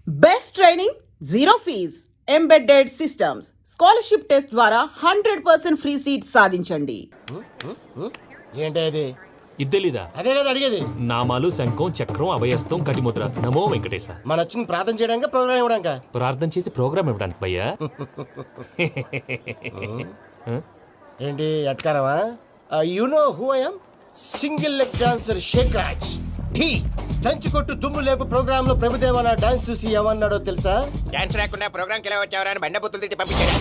Best training, zero fees, embedded systems, scholarship test ద్వారా 100% free seat సాధించండి. ఏంటి అది? ఇద్దెలీదా? అదే కదా అడిగేది. నామాలు, శంఖం, చక్రం, అభయస్తం, కటిముద్ర. నమో వెంకటేశ. మన వచ్చింది ప్రార్థన చేయడానికి, ప్రోగ్రామ్ ఇవ్వడానిక? ప్రార్థన చేసి ప్రోగ్రామ్ ఇవ్వడానికి భయ్యా. ఏంటి ఎట్కారమా? You know who I am? Single leg dancer Shake Raj. Dhee దంచి కొట్టు దుమ్ము లేపు ప్రోగ్రామ్ లో ప్రభుదేవ నా డాన్స్ చూసి ఏమన్నాడో తెలుసా? డాన్స్ రాకుండా ప్రోగ్రామ్ కి ఎలా వచ్చావరా అని బండ బుద్ధులు తిట్టి పంపించాడు.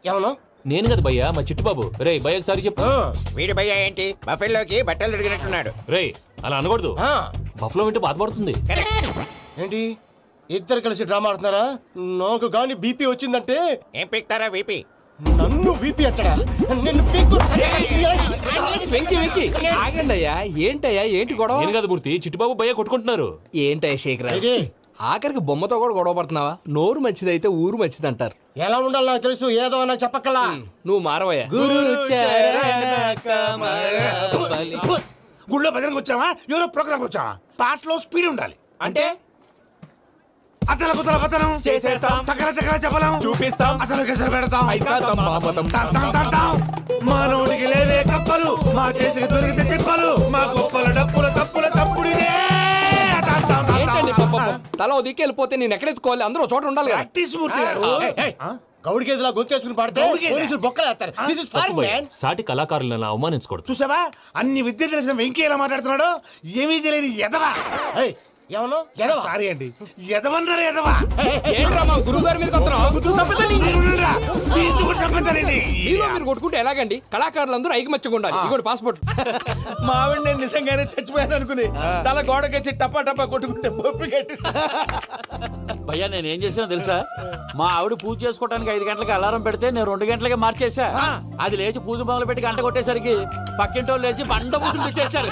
ఏమన్నా? నేను కదా భయ్యా, మా చిట్టుబాబు. రే భయ్య ఒకసారి చెప్పు. వీడి భయ్య ఏంటి బఫెల్లోకి బట్టలు తిరిగినట్టున్నాడు. రే అలా అనకూడదు, బఫ్లో వింటే బాధపడుతుంది. ఏంటి ఇద్దరు కలిసి డ్రామా ఆడుతున్నారా? నాకు గాని బీపీ వచ్చిందంటే ఏం పీక్తారా వీపీ? నన్ను వీపీ అంటారా? నిన్ను వెంకి వెంకి ఆగండి అయ్యా. ఏంటయ్యా ఏంటి గొడవ? నేను కదా మూర్తి, చిట్టుబాబు భయ్య కొట్టుకుంటున్నారు. ఏంటయ్యా శేఖర్, ఆఖరికి బొమ్మతో కూడా గొడవ పడుతున్నావా? నోరు మంచిదైతే ఊరు మంచిది అంటారు. ఎలా ఉండాలి నాకు తెలుసు, ఏదో నాకు చెప్పక్కలా. నువ్వు మారవయ్యా. గుళ్ళో భజనకు వచ్చావా? ఎవరో ప్రోగ్రామ్ వచ్చావా? పాటలో స్పీడ్ ఉండాలి. అంటే అతల కుతల పతనం చేసేస్తాం, సకల దగ్గర చెప్పలేం, చూపిస్తాం, అసలు గసలు పెడతాం, అయితాం, మాపతం. మానవుడికి లేవే కప్పలు, మా చేతికి దొరికితే తిప్పలు, మా గొప్పల డప్పుల తప్పుల తప్పుడిదే. ఏంటండి పాపం? తల ఓ దిక్కు వెళ్ళిపోతే నేను ఎక్కడెత్తుకోవాలి? అందరూ ఒక చోట ఉండాలి కదా. ప్రాక్టీస్ మూర్తి గారు. గౌడికి ఎదులా గొంతేసుకుని పాడితే పోలీసులు బొక్కలేస్తారు. This is foreign, man. సాటి కళాకారులను అవమానించకూడదు. చూసావా అన్ని విద్య తెలిసిన వెంకీ ఎలా మాట్లాడుతున్నాడు? ఏమీ తెలియని ఎదవా. ఏమన్నా సారీ అండి, ఎదవన్నారు ఎదవా. ఏంట్రా మా గురువు గారి మీద కొడుతున్నావు? మీరు కొట్టుకుంటే ఎలాగండి? కళాకారులందరూ ఐకమత్యంగా ఉండాలి. ఇదిగోండి పాస్పోర్ట్. మా ఆవిడ నేను నిజంగానే చచ్చిపోయాను అనుకుని తల గోడకొచ్చి టపా టపా కొట్టుకుంటే బొప్పి కట్టి. భయ్యా నేను ఏం చేసినా తెలుసా? మా ఆవిడ పూజ చేసుకోవడానికి 5 గంటలకి అలారం పెడితే నేను 2 గంటలకి మార్చేసా. అది లేచి పూజ మొదలు పెట్టి గంట కొట్టేసరికి పక్కింటి వాళ్ళు లేచి బండ పూజలు పెట్టేశారు.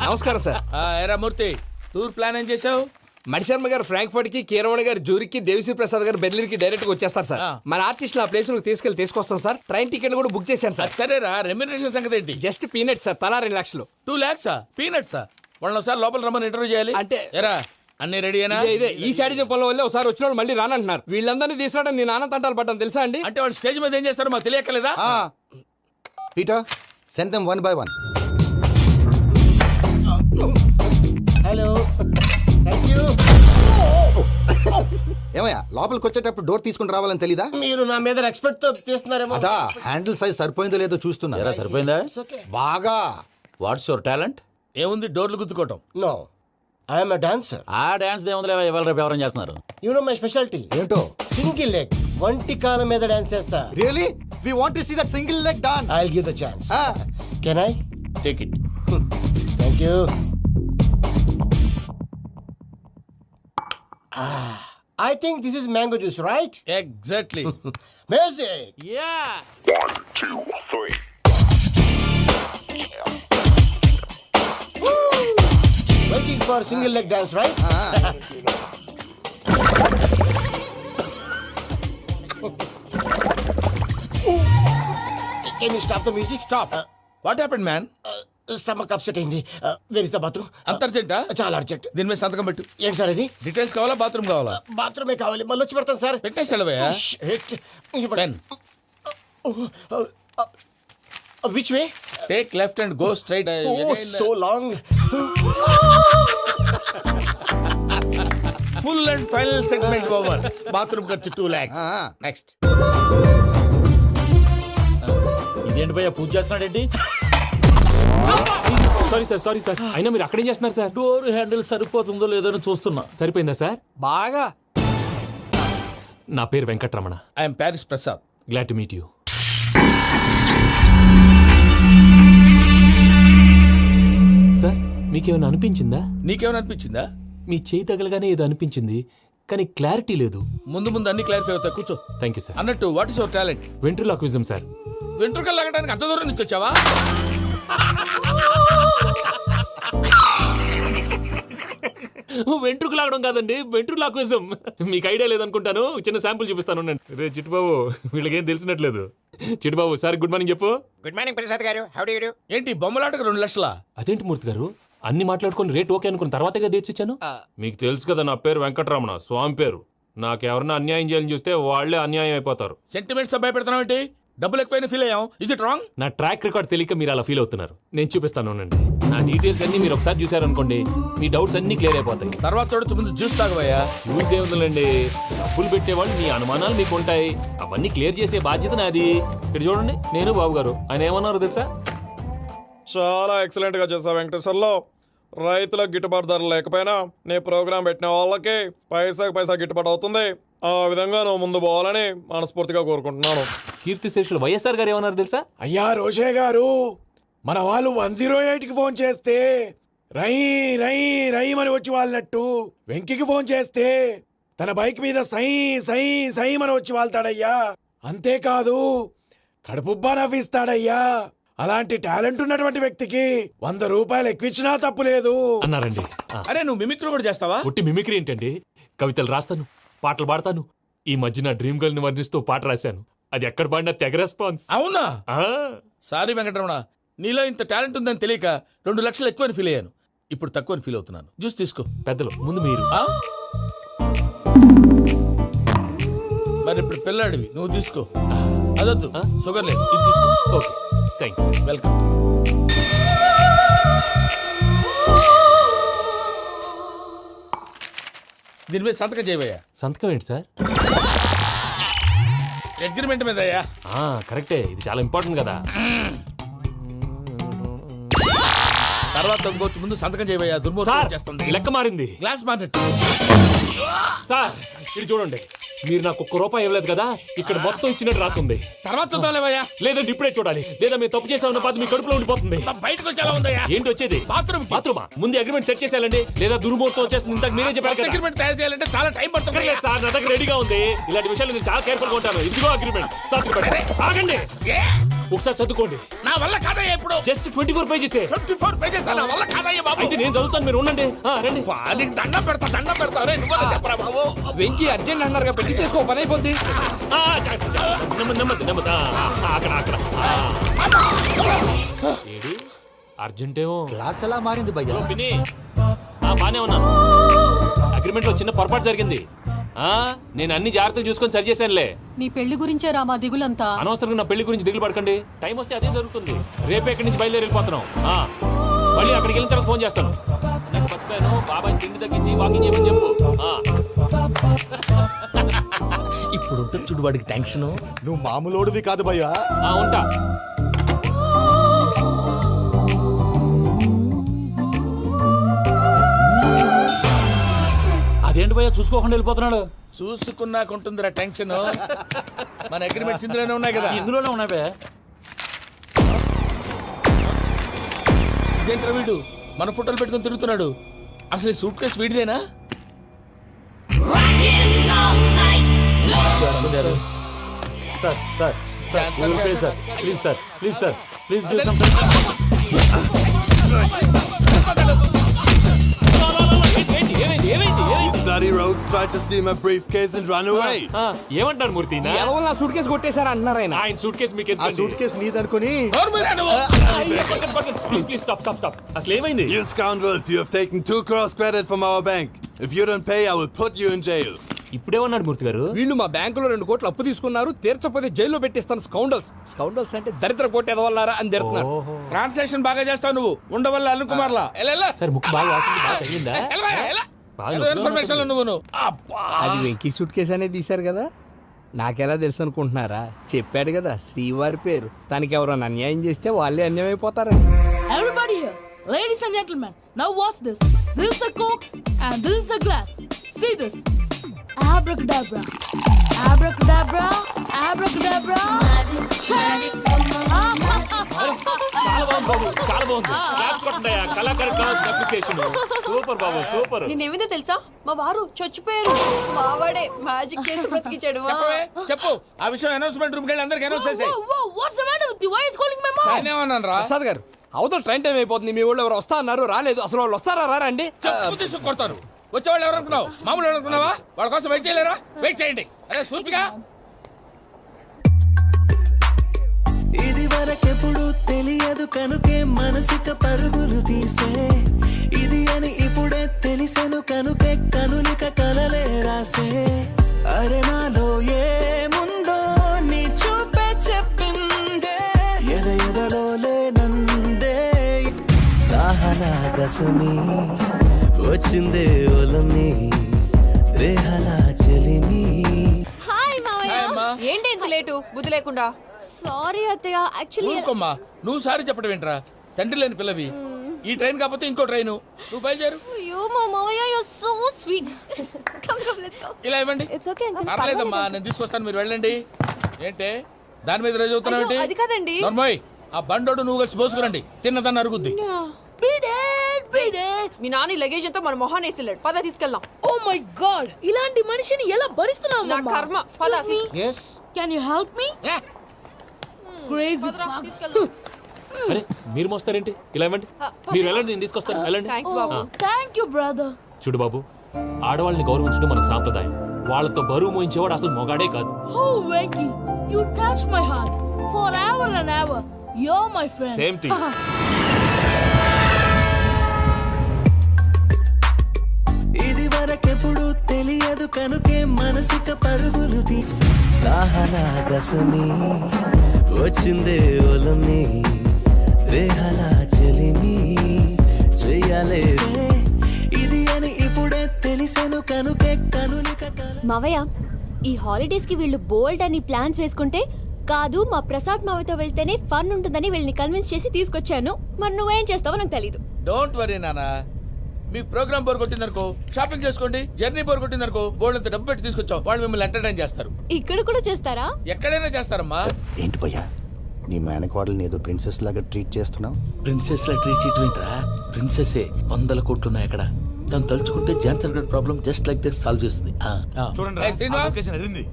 నమస్కారం సార్. ఏరా మూర్తి, టూర్ ప్లాన్ ఏం చేసావు? మణిశర్మ గారు ఫ్రాంక్ఫర్ట్ కి, కీరవాణి గారు జూరిక్ కి, దేవిశ్రీ ప్రసాద్ గారు బెర్లిన్ కి డైరెక్ట్ గా వచ్చేస్తారు సార్. మన ఆర్టిస్ట్ ఆ ప్లేస్ తీసుకొస్తాం సార్. ట్రైన్ టికెట్ కూడా బుక్ చేశాను సార్. సరేరా, రెమ్యూనరేషన్ సంగతి ఏంటి? జస్ట్ పీనట్ సార్, తలా 2 లక్షలు. 2 lakhs పీనట్సా? వాళ్ళని ఒకసారి లోపల రమ్మని ఇంటర్వ్యూ చేయాలి. అంటే ఎరా అన్ని రెడీ అయినా? ఇదే ఈ శాడీ చెప్పడం వల్ల ఒకసారి వచ్చిన వాళ్ళు మళ్ళీ రానంటున్నారు. వీళ్ళందరినీ తీసుకురావడం నేను ఆనంద తంటాలు పడ్డాను తెలుసా అండి. అంటే వాళ్ళు స్టేజ్ మీద ఏం చేస్తారో మాకు తెలియక్కలేదా? Peter, send them one by one. Hello, thank you. ఏమయ్యా లోపలికి వచ్చేటప్పుడు డోర్ తీసుకుని రావాలని తెలీదా? మీరు నా మీద ఎక్స్పెక్ట్ తో తీస్తున్నారేమో. అదా హ్యాండిల్ సైజ్ సరిపోయిందో లేదో చూస్తున్నా. ఎరా సరిపోయిందా? బాగా. What's your talent? ఏముంది డోర్లు గుద్దుకోవటం? No, I'm a dancer. ఆ డాన్స్ దేవుందిలే, ఇవాళ రేపు ఎవరైనా చేస్తున్నారు. యు నో మై స్పెషాలిటీ ఏంటో? సింగిల్ లెగ్, వంటి కాలం మీద డాన్స్ చేస్తా. Really we want to see that single leg dance. I will give the chance. Can I take it. Thank you. I think this is mango juice, right? Exactly. Music. Yeah. 1, 2, 3. Waiting for single leg dance, right? Can you stop the music? Stop. What happened, man? Stomach upset అయింది. Where is the bathroom? అంత అర్జెంటా? చాలా urgent. దీని మీద సంతకం పెట్టు. ఏంటి sir ఇది? డీటెయిల్స్ కావాలా బాత్రూమ్ కావాలా? బాత్రూమే కావాలి, మళ్ళీ వచ్చి పెడతాను సార్. పెట్టేసి వెళ్ళవయ్యా. Pen. Which way? Take left and go straight. Oh, so long. Full and final segment over. Bathroom ఖర్చు 2 lakhs. నెక్స్ట్. ఇదేంటి భయ్యా పూజ చేస్తున్నాడేంటి? Sorry sir. అయినా మీరు అక్కడేం చేస్తున్నారు సార్? డోర్ హ్యాండిల్ సరిపోతుందో లేదో అని చూస్తున్నా. సరిపోయిందా సార్? బాగా. నా పేరు Venkatramana. I am Paris Prasad. Glad to meet you. Sir మీకేమైనా అనిపించిందా? నీకేమైనా అనిపించిందా? మీ చేయి తగలగానే ఏదో అనిపించింది, కానీ క్లారిటీ లేదు. ముందు అన్ని క్లారిఫై అవుతాయి, కూర్చో. Thank you sir. అన్నట్టు what is your talent? Ventriloquism sir. వెంట్రుకలు లాగడానికి అంత దూరం నుంచి వచ్చావా? వెంట్రుకు లాగడం కాదండి, వెంట్రులాక్విజం. మీకు ఐడియా లేదనుకుంటాను, చిన్న శాంపుల్ చూపిస్తాను. రే చిట్టుబాబు, వీళ్ళకేం తెలిసినట్లేదు. చిట్టుబాబు సార్ గుడ్ మార్నింగ్ చెప్పు. Good morning Prasad garu, how do you do? ఏంటి బొమ్మలాటకు 2 లక్షలా? అదేంటి మూర్తి గారు, అన్ని మాట్లాడుకుని రేట్ ఓకే అనుకున్న తర్వాతగా డేట్స్ ఇచ్చాను. మీకు తెలుసు కదా నా పేరు వెంకటరమణ, స్వామి పేరు. నాకెవరన్నా అన్యాయం చేయాలని చూస్తే వాళ్ళే అన్యాయం అయిపోతారు. సెంటిమెంట్స్ తో భయపెడతావు ఏంటి? డబ్బులు ఎక్కువైనా ఫీల్ అయ్యాం. Is it wrong? నా ట్రాక్ రికార్డ్ తెలియక మీరు అలా ఫీల్ అవుతున్నారు. నేను చూపిస్తాను ఉండండి. నా డీటెయిల్స్ అన్ని మీరు ఒకసారి చూసారనుకోండి, మీ డౌట్స్ అన్ని క్లియర్ అయిపోతాయి. తర్వాత చూడొచ్చు, ముందు జ్యూస్ తాగబోయా. చూస్తే ఉందండి, డబ్బులు పెట్టేవాళ్ళు మీ అనుమానాలు మీకు ఉంటాయి. అవన్నీ క్లియర్ చేసే బాధ్యత నాది. ఇక్కడ చూడండి, నేను బాబు గారు. ఆయన ఏమన్నారు తెలుసా? చాలా ఎక్సలెంట్ గా చేసావు వెంకటేశ్వర్లో. రైతులకు గిట్టుబాటు ధర లేకపోయినా నీ ప్రోగ్రాం పెట్టిన వాళ్ళకి పైసాకి పైసా గిట్టుబాటు అవుతుంది. ఆ విధంగా నువ్వు ముందు పోవాలని మనస్ఫూర్తిగా కోరుకుంటున్నాను. కీర్తి శేషులు వైఎస్ఆర్ గారు ఏమన్నారు తెలుసా? అయ్యా రోషే గారు, మన వాళ్ళు 108కి ఫోన్ చేస్తే రై రై రై అని వచ్చి వాళ్ళనట్టు, వెంకికి ఫోన్ చేస్తే తన బైక్ మీద సై సై సై అని వచ్చి వాళ్తాడయ్యా. అంతేకాదు కడుపుబ్బా నవ్విస్తాడయ్యా. అలాంటి టాలెంట్ ఉన్నటువంటి వ్యక్తికి 100 రూపాయలు ఎక్కువిచ్చినా తప్పు లేదు అన్నారండి. అరే నువ్వు మిమిక్రీ కూడా చేస్తావా? పుట్టి మిమిక్రీ ఏంటండి? కవితలు రాస్తాను, పాటలు పాడతాను. ఈ మధ్య నా డ్రీమ్ గర్ల్ ని వర్ణిస్తూ పాట రాశాను. అది ఎక్కడ పాడినా తెగ రెస్పాన్స్. అవునా? ఆ, సారీ వెంకటరమణ, నీలో ఇంత టాలెంట్ ఉందని తెలియక 2 లక్షలు ఎక్కువని ఫీల్ అయ్యాను. ఇప్పుడు తక్కువని ఫీల్ అవుతున్నాను. జ్యూస్ తీసుకో. పెద్దలు ముందు మీరు. ఆ? మరి ఇప్పుడు పిల్లాడివి, నువ్వు తీసుకో. అదొద్దు, షుగర్ లేదు, ఇది తీసుకో. Okay, thanks. వెల్కమ్. దీని మీద సంతకం చేయవయ్యా. సంతకం ఏంటి సార్? అగ్రిమెంట్ మీద అయ్యా. కరెక్టే, ఇది చాలా ఇంపార్టెంట్ కదా. తర్వాత ఇంకొచ్చి ముందు సంతకం చేయవయ్యా. సార్, దుర్మోహం చేస్తుంది. లెక్క మారింది. Glass market. సార్ ఇది చూడండి, మీరు నాకు ₹1 ఇవ్వలేదు కదా, ఇక్కడ మొత్తం ఇచ్చినట్టు రాస్తుంది. తర్వాత చూద్దాంలేవయ్యా. లేదంటే ఇప్పుడే చూడాలి, లేదా మీరు తప్పు చేసామన్న బాధ మీ కడుపులో ఉండిపోతుంది. బయటకు వచ్చి ఎలా ఉందయ్యా? ఏంటి వచ్చేది? బాత్రూమ్ బాత్రూమా? ముందు అగ్రిమెంట్ సెట్ చేసేయాలండి, లేదా దుర్మూర్తం వచ్చేస్తుంది. ఇంతకు మీరే చెప్పారు కదా. అగ్రిమెంట్ తయారు చేయాలంటే చాలా టైం పడుతుంది. అక్కర్లేదు సార్, నా దగ్గర రెడీగా ఉంది. ఇలాంటి విషయాలు నేను చాలా కేర్ఫుల్ గా ఉంటాను. ఇదిగో అగ్రిమెంట్. ఆగండి, ఒకసారి చదువుకోండి. నా వల్ల కాదయ్యా. ఇప్పుడు జస్ట్ 24 పేజెస్. 24 పేజెస్ నా వల్ల కాదయ్యా బాబు. అయితే నేను చదువుతాను, మీరు ఉండండి. రండి. నీకు దండం పెడతా. రే నువ్వు చెప్పరా బాబు. వెంకీ అర్జెంట్ అన్నారు, పెట్టి చేసుకో, పని అయిపోద్ది. నెమ్మది. అక్కడ ఏడు అర్జెంటేమో. క్లాస్ ఎలా మారింది భయ్యా? పిన్ని, బానే ఉన్నాను. అగ్రిమెంట్ లో చిన్న పొరపాటు జరిగింది. నేను అన్ని జాగ్రత్తలు చూసుకొని సరి చేశానులే. నీ పెళ్లి గురించే రామా దిగులంతా. అనవసరంగా నా పెళ్లి గురించి దిగులు పడకండి. టైం వస్తే అదే జరుగుతుంది. రేపే ఇక్కడి నుంచి బయలుదేరి వెళ్ళిపోతున్నాం. మళ్ళీ అక్కడికి వెళ్ళిన తర్వాత ఫోన్ చేస్తాను. నాకు మర్చిపోయాను, బాబాయ్ తిండి తగ్గించి వాకింగ్ చేయమని చెప్పు. ఇప్పుడు ఉంటుంది చూడు వాడికి టెన్షన్. నువ్వు మామూలోడివి కాదు భయ్యా. ఉంటా. అదేంటి భయ్యా చూసుకోకుండా వెళ్ళిపోతున్నాడు? చూసుకున్నాకుంటుందిరా టెన్షన్. మన అగ్రిమెంట్స్ ఇందులోనే ఉన్నాయి కదా. ఇందులోనే ఉన్నాయి భయ్యా. ఇదేంట్రా వీడు మన ఫోటోలు పెట్టుకొని తిరుగుతున్నాడు? అసలు సూట్ కేసు వీడిదేనా? Bloody rogues tried to steal my briefcase and run away. ఏమంటారు మూర్తి? ఎలా నా సూట్ కేసు కొట్టేశారా అంటున్నారు ఆయన. ఆయన సూట్ కేసు మీకు ఆ సూట్ కేసు నీదనుకుని. Please stop. అసలు ఏమైంది? You scoundrels, you have taken 2 crores credit from our bank. If you don't pay, I will put you in jail. ఇప్పుడేమన్నాడు మూర్తి గారు? వీళ్ళు మా బ్యాంకులో 2 కోట్లు అప్పు తీసుకున్నారు, తీర్చపోతే జైల్లో పెట్టిస్తాను. స్కౌండల్స్ అంటే దరిద్ర కోట ఎదవల్లారా అని తిడుతున్నారు. ట్రాన్సాక్షన్ బాగా చేస్తావు నువ్వు. ఉండవల్ల అరుణ్ కుమార్లా. సార్ ముక్కు బాగా వాసింది, బాగా తగిలిందా? ఇన్ఫర్మేషన్ నువ్వు. అది వెంకీ సూట్ కేసు అనేది తీశారు కదా, నాకెలా తెలుసు అనుకుంటున్నారా? చెప్పాడు కదా శ్రీవారి పేరు. తనకి ఎవరైనా అన్యాయం చేస్తే వాళ్ళే అన్యాయం అయిపోతారని. Everybody here, ladies and gentlemen, now watch this. This is a Coke and this is a glass. See this. Abracadabra. Abracadabra. Abracadabra. Magic. చాలా బాగుంది. క్లాప్స్ కొట్టండి. కళాకారు అప్రిసియేషన్. సూపర్ బాబు, సూపర్. నేనేమిందో తెలుసా, మా వారు చచ్చిపోయారు. మావాడే మ్యాజిక్ చేసి బ్రతికించాడు. చెప్పు ఆ విషయం. అనౌన్స్మెంట్ రూమ్ కెళ్ళి అందరికి అనౌన్స్ చేసేయ్. What's the matter with you? Why is calling my mom? నేనేమన్నాను రా? ప్రసాద్ గారు, అవతల ట్రైన్ టైం అయిపోతుంది. మీ వాళ్ళు ఎవరు వస్తా అన్నారు, రాలేదు. అసలు వాళ్ళు వస్తారా రారా అండి? చెప్పు తీసుకు కొడతారు. వచ్చేవాళ్ళు ఎవరు అనుకున్నావు? మామూలు అనుకున్నావా? వాళ్ళ కోసం వెయిట్ చేయలేరా? వెయిట్ చేయండి. అరే సూపిగా. ఇది వరకెప్పుడు తెలియదు కనుకే మనసుక పరుగులు తీసే ఇది అని ఇప్పుడే తెలిసెను కనుకే కనులిక కలలే రాసే అరే నాలో ఏముందో నీ చూపే చెప్పిందే ఎదలో లేనందే దాహనా దశమి వచ్చిందే ఒలమి రేహలా చెలిమి. హాయ్ మావయ్య. ఏంటి ఇంత లేటు బుద్ధి లేకుండా? సారీ అత్తయ్య, యాక్చువల్లీ ఊరుకోమ్మా, నువ్వు సారి చెప్పడం ఏంట్రా? తండ్రి లేని పిల్లవి. ఈ ట్రైన్ కాకపోతే ఇంకో ట్రైన్, నువ్వు బయలుదేరు. అయ్యో మా మావయ్య, you are so sweet. Come let's go. ఇలా ఇవ్వండి. It's okay uncle. పర్లేదమ్మా, నేను తీసుకొస్తాను, మీరు వెళ్ళండి. ఏంటే దాని మీద రోజు అవుతున్నావు ఏంటి? అది కాదండి. నర్మోయ్, ఆ బండోడు నువ్వు కలిసి పోసుకురండి, తిన్నదాన్ని అరుగుద్ది. మీ నాని లగేజ్ అంతా మన మొహాన్ని వేసిల్లాడు. పద తీసుకెళ్దాం. ఓ మై గాడ్, ఇలాంటి మనిషిని ఎలా భరిస్తున్నావు? నా కర్మ. పద yes can you help me? Crazy. తీసుకెళ్దాం. అరే మీరు మోస్తారేంటి? ఇలా ఇవ్వండి, మీరు వెళ్ళండి, నేను తీసుకొస్తాను. వెళ్ళండి. Thanks Babu. Thank you brother. చూడు బాబు, ఆడవాళ్ళని గౌరవించడం మన సాంప్రదాయం. వాళ్ళతో బరువు మోయించేవాడు అసలు మొగాడే కాదు. Oh Venky, you touch my heart for ever and ever. You are my friend. Same to you. ఇది వరకెప్పుడు తెలియదు కనుకే మనసిక పరుగులు దాహనా దశమి వచ్చిందే ఒలమి రేహలా చెలిమి చెయ్యాలే ఇది అని ఇప్పుడే తెలిసెను కనుకే కనులిక మావయ్య, ఈ హాలిడేస్ కి వీళ్ళు బోల్డ్ అని ప్లాన్స్ వేసుకుంటే కాదు మా ప్రసాద్ మావయ్యతో వెళ్తేనే ఫన్ ఉంటుందని వీళ్ళని కన్విన్స్ చేసి తీసుకొచ్చాను. మరి నువ్వేం చేస్తావో నాకు తెలీదు. డోంట్ వరీ నానా, మీ ప్రోగ్రామ్ బోర్ కొట్టిందనుకో షాపింగ్ చేసుకోండి, జర్నీ బోర్ కొట్టిందనుకో బోర్డు అంత డబ్బు పెట్టి తీసుకొచ్చాం, వాళ్ళు మిమ్మల్ని ఎంటర్టైన్ చేస్తారు. ఇక్కడ కూడా చేస్తారా? ఎక్కడైనా చేస్తారమ్మా. ఏంటి భయ్యా నీ మేనకోడల్ని ఏదో ప్రిన్సెస్ లాగా ట్రీట్ చేస్తున్నావు? ప్రిన్సెస్ లా ట్రీట్ చేయటమేంట్రా? ప్రిన్సెస్ 100 కోట్లు ఉన్నాయి అక్కడ. తను తలుచుకుంటే జాన్సన్ గడ్ problem just like this solve చేస్తుంది. చూడండి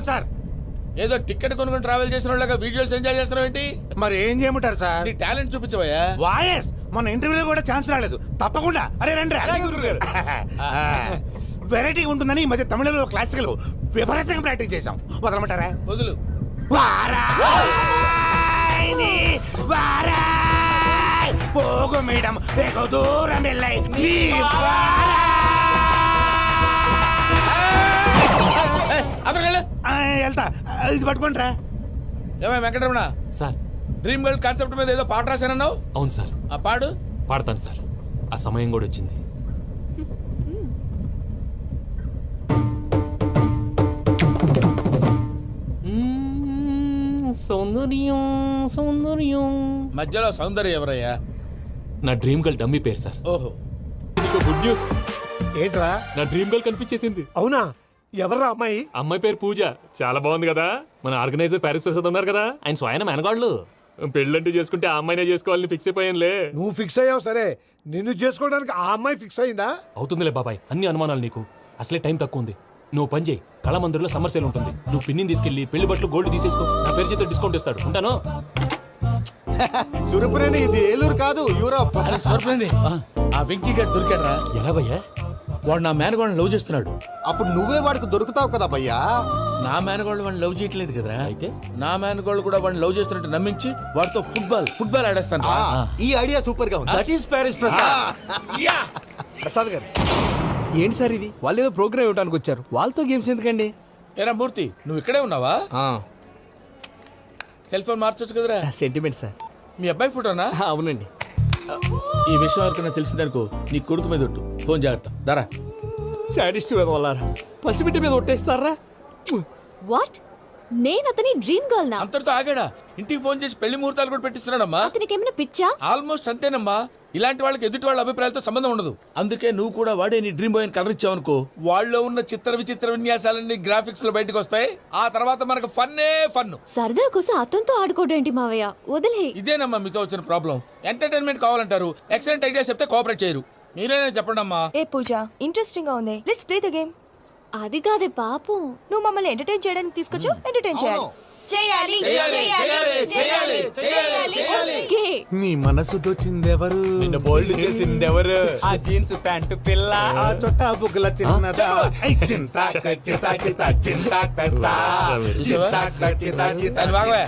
సార్, ఏదో టికెట్ కొనుక్కొని ట్రావెల్ చేసిన వాళ్ళగా వీడియోస్ ఎంజాయ్ చేస్తున్నావు ఏంటి? మరి ఏం చేయమంటారు సార్? నీ టాలెంట్ చూపించవయ్యా. వాయస్ మన ఇంటర్వ్యూలో కూడా ఛాన్స్ రాలేదు. తప్పకుండా అరే రండి. వెరైటీ ఉంటుందని ఈ మధ్య తమిళంలో క్లాసికల్ విపరీతంగా ప్రాక్టీస్ చేసాం. వదలమంటారా? వదులు. పోగు మేడం వెగు దూరం వెళ్ళాయి. వెళ్తా, ఇది పట్టుకుంటారా? ఏమై Venkataramana, sir, dream girl concept మీద ఏదో పాట రాశానన్నావు. అవును సార్. ఆ పాడు. పాడతాను సార్, ఆ సమయం కూడా వచ్చింది. సౌందర్యం సౌందర్యం. మధ్యలో సౌందర్యం ఎవరయ్యా? నా డ్రీమ్ గర్ల్ డమ్మీ పేరు సార్. ఓహో, నీకు గుడ్ న్యూస్. ఏంట్రా? నా డ్రీమ్ గర్ల్ కనిపించేసింది. అవునా? ఎవరా అమ్మాయి? అమ్మాయి పేరు పూజ. చాలా బాగుంది కదా. మన ఆర్గనైజర్ ప్యారిస్ ప్రసాద్ ఉన్నారు కదా, ఆయన స్వయం మేనగాళ్ళు. పెళ్ళంటూ చేసుకుంటే ఆ అమ్మాయినే చేసుకోవాలని ఫిక్స్ అయిపోయానులే. నువ్వు ఫిక్స్ అయ్యావు సరే, నిన్ను చేసుకోవడానికి ఆ అమ్మాయి ఫిక్స్ అయిందా? అవుతుందిలే బాబాయ్, అన్ని అనుమానాలు నీకు. అసలే టైం తక్కువ ఉంది. నువ్వు పని చేయి, కళామందిర్లో సమ్మర్ సేల్ ఉంటుంది. నువ్వు పిన్నిని తీసుకెళ్లి పెళ్లి బట్టలు గోల్డ్ తీసేసుకో. నా పేరు చేత డిస్కౌంట్ ఇస్తాడు. ఉంటాను. సురపురేని ఇది ఏలూరు కాదు, యూరోప్. ఆ వెంకీ గారు దొరికాడరా? ఎలా భయ్యా? వాడు నా మేనగోళ్ళని లవ్ చేస్తున్నాడు. అప్పుడు నువ్వే వాడికి దొరుకుతావు కదా భయ్యా. నా మేనగోళ్ళు వాడిని లవ్ చేయట్లేదు కదరా. అయితే నా మేనగోళ్ళు కూడా వాడిని లవ్ చేస్తున్నట్టు నమ్మించి వాడితో ఫుట్బాల్ ఆడేస్తాను. ఈ ఐడియా సూపర్ గా ఉంది. That is Paris Prasad. Prasad గారు, ఏంటి సార్ ఇది? వాళ్ళు ఏదో ప్రోగ్రామ్ ఇవ్వడానికి వచ్చారు, వాళ్ళతో గేమ్స్ ఎందుకండి? ఏరా మూర్తి, నువ్వు ఇక్కడే ఉన్నావా? సెల్ ఫోన్ మార్చొచ్చు కదరా. Sentiment sir. మీ అబ్బాయి ఫోటోనా? అవునండి. ఈ విషయం ఎవరికైనా తెలిసిందనుకో నీ కొడుకు మీద ఒట్టు. ఫోన్ జాగ్రత్త. దారా. సాడిస్ట్ మీద వాళ్ళారా, పసిబిడ్డ మీద ఒట్టేస్తారా? వాట్? నేను అతని డ్రీమ్ గర్ల్ నా? అంతటితో ఆగాడా? ఇంటికి ఫోన్ చేసి పెళ్లి ముహూర్తాలు కూడా పెట్టిస్తున్నాడమ్మా. అతనికి ఏమైనా పిచ్చా? ఆల్మోస్ట్ అంతేనమ్మా. ఇలాంటి వాళ్ళకి ఎదుటి వాళ్ళ అభిప్రాయాలతో సంబంధం ఉండదు. అందుకే నువ్వు కూడా వాడే నీ డ్రీమ్ బాయ్ కవర్ ఇచ్చావనుకో, వాళ్ళలో ఉన్న చిత్ర విచిత్ర విన్యాసాలన్నీ గ్రాఫిక్స్ లో బయటకు వస్తాయి. ఆ తర్వాత మనకు ఫన్నే ఫన్. సరదా కోసం అతనితో ఆడుకోవడేంటి మావయ్య? వదిలే. ఇదేనమ్మా మీతో వచ్చిన ప్రాబ్లం. ఎంటర్టైన్మెంట్ కావాలంటారు, ఎక్సలెంట్ ఐడియా చెప్తే కోఆపరేట్ చేయరు. మీరేనా చెప్పండి అమ్మా. ఏ పూజ, ఇంట్రెస్టింగ్ గా ఉంది. Let's play the game. అది కాదే పాపం. నువ్వు మమ్మల్ని ఎంటర్టైన్ చేయడానికి తీసుకొచ్చు. ఎంటర్టైన్ చేయాలి. చేయాలి చేయాలి, చేయాలి, చేయాలి. గే. నీ మనసు దోచిందెవరు? నిన్ను బోల్డ్ చేసిందెవరు? ఆ జీన్స్ ప్యాంటు పిల్ల, ఆ చుట్టా బుగ్గల చిన్నదా. చూసావా? దాన్ని బాగోయ్.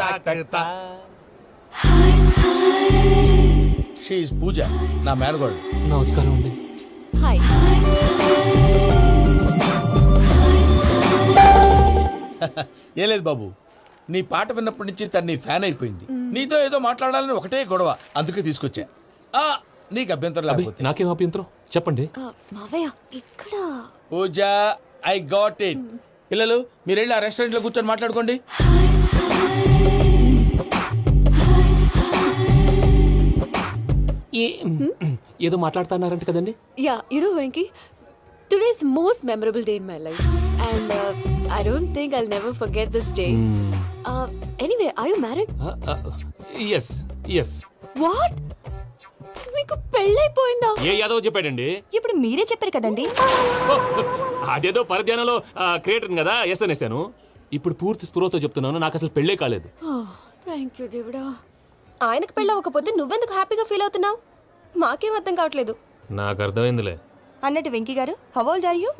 షీ ఈజ్ పూజ, నా మేనగోడు. నమస్కారం అండి. హాయ్. ఏ లేదు బాబు, నీ పాట విన్నప్పటి నుంచి తను నీ ఫ్యాన్ అయిపోయింది. నీతో ఏదో మాట్లాడాలని ఒకటే గొడవ, అందుకే తీసుకొచ్చా. నీకు అభ్యంతరం అబ్బే, లేకపోతే. నాకేం అభ్యంతరం చెప్పండి. మావయ్య ఇక్కడ పూజ, ఐ గాట్ ఇట్. పిల్లలు మీరు వెళ్ళి ఆ రెస్టారెంట్ లో కూర్చొని మాట్లాడుకోండి. ఏదో మాట్లాడుతున్నారంట కదండి. Yeah you know Venky, today is most memorable day in my life and I don't think I'll never forget this day. Anyway, are you married? Yes yes. What? మీకు పెళ్ళైపోయిందా? ఏ యాదవ్ చెప్పాడండి? ఇప్పుడు మీరే చెప్పారు కదండి. అదేదో పరధ్యానంలో క్రియేటర్ కదా ఎస్ అనేసాను. ఇప్పుడు పూర్తి స్పృహతో చెప్తున్నాను, నాకు అసలు పెళ్ళే కాలేదు. థ్యాంక్ యూ దేవుడా. ఆయనకు పెళ్ళవకపోతే నువ్వెందుకు హ్యాపీగా ఫీల్ అవుతున్నావు? మాకేం అర్థం కావట్లేదు. నాకు అర్థమైందిలే. అన్నట్టు Venky garu, how old are you?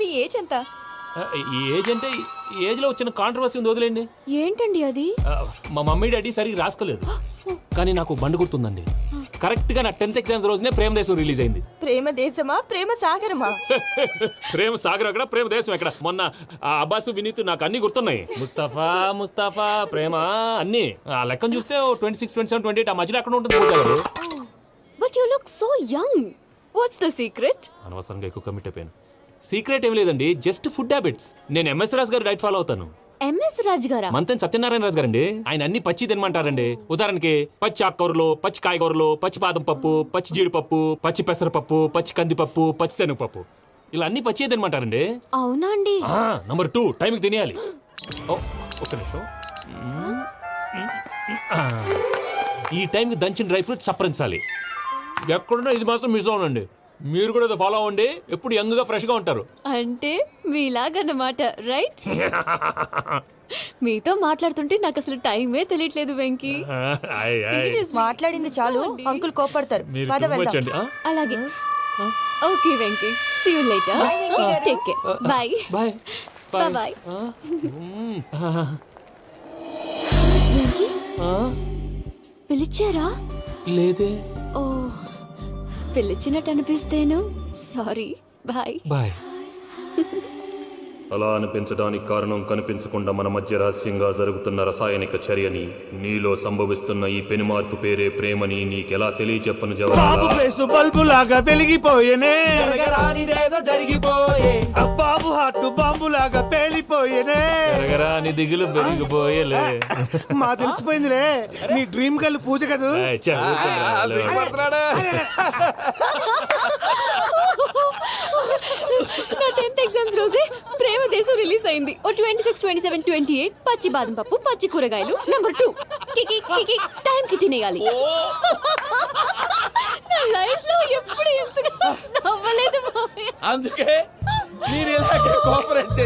మీ ఏజ్ ఎంత? ఏజ్ అంటే ఏజ్ లో వచ్చిన కాంట్రవర్సీ ఉంది, వదిలేండి. ఏంటండి అది? మా మమ్మీ డాడీ సరిగ్గా రాసుకోలేదు, కానీ నాకు బండి గుర్తుందండి. కరెక్ట్ గా నా 10th ఎగ్జామ్స్ రోజునే ప్రేమ దేశం రిలీజ్ అయింది. ప్రేమ దేశమా ప్రేమ సాగరమా? ప్రేమ సాగర్ ఎక్కడ, ప్రేమ దేశం ఎక్కడ? మొన్న అబ్బాసు వినీత్ నాకు అన్ని గుర్తున్నాయి. ముస్తఫా ముస్తఫా ప్రేమ అన్ని ఆ లెక్కను చూస్తే 26, 27, 28 ఆ మధ్యలో ఎక్కడ ఉంటుంది పూజ గారు? But you look so young. What's the secret? అనవసరంగా ఎక్కువ కమిట్ అయిపోయాను. సీక్రెట్ ఏం లేదండి, జస్ట్ ఫుడ్ హ్యాబిట్స్. నేను ఎంఎస్ రాజు గారు డైట్ ఫాలో అవుతాను. ఎంఎస్ రాజు గారా? మంతెన్ సత్యనారాయణ రాజు గారండి. ఆయన అన్ని పచ్చి తినమంటారండి. ఉదాహరణకి పచ్చి ఆకుకూరలు, పచ్చి కాయగూరలు, పచ్చి బాదం పప్పు, పచ్చి జీడిపప్పు, పచ్చి పెసరపప్పు, పచ్చి కందిపప్పు, పచ్చి శనగపప్పు, ఇలా అన్ని పచ్చి తినమంటారండి. అవునా అండి? నంబర్ 2, టైంకి తినేయాలి. ఒక్క నిమిషం. ఈ టైంకి దంచిన డ్రై ఫ్రూట్స్ సప్పరించాలి. ఎక్కడున్నా ఇది మాత్రం మిస్ అవునండి. మీరు కూడా ఫాలో అవ్వండి, ఎప్పుడు యంగ్ గా ఫ్రెష్ గా ఉంటారు. అంటే మీలాగన్నమాట, రైట్? మీతో మాట్లాడుతుంటే నాకు అసలు టైమే తెలియట్లేదు వెంకీ. మాట్లాడింది చాలు, అంకుల్ కోపడతారు. మీరు too much అండి. అలాగే. Okay Venky, see you later. Take care. Bye bye bye. Venky, పిలిచారా? లేదే. ఓ, పిలిచినట్టు అనిపిస్తేను సారీ. Bye bye. అలా అనిపించడానికి కారణం కనిపించకుండా మన మధ్య రహస్యంగా జరుగుతున్న రసాయనిక చర్యని, నీలో సంభవిస్తున్న ఈ పెనుమార్పు పేరే ప్రేమని నీకెలా తెలియచెప్పను జవాబు? బల్బు లాగా వెలిగిపోయేనే, జరిగిపోయే బాబు హార్ట్ బాంబు లాగా పేలిపోయేనే. నీ దిగులు పెరిగిపోయేలే. మా తెలిసిపోయిందిలే, నీ డ్రీమ్ గర్ల్ పూజ కదా. నా 10th ఎగ్జామ్స్ రోజే ప్రేమ దేశం రిలీజ్ అయింది. ఓ 26, 27, 28 పచ్చి బాదం పప్పు, పచ్చి కూరగాయలు. నంబర్ 2, కికి కికి టైం కి తినేయాలి. నా లైఫ్ లో ఎప్పుడు ఇంతగా నవ్వలేదు. అందుకే మీరు ఇలాగే కోఆపరేట్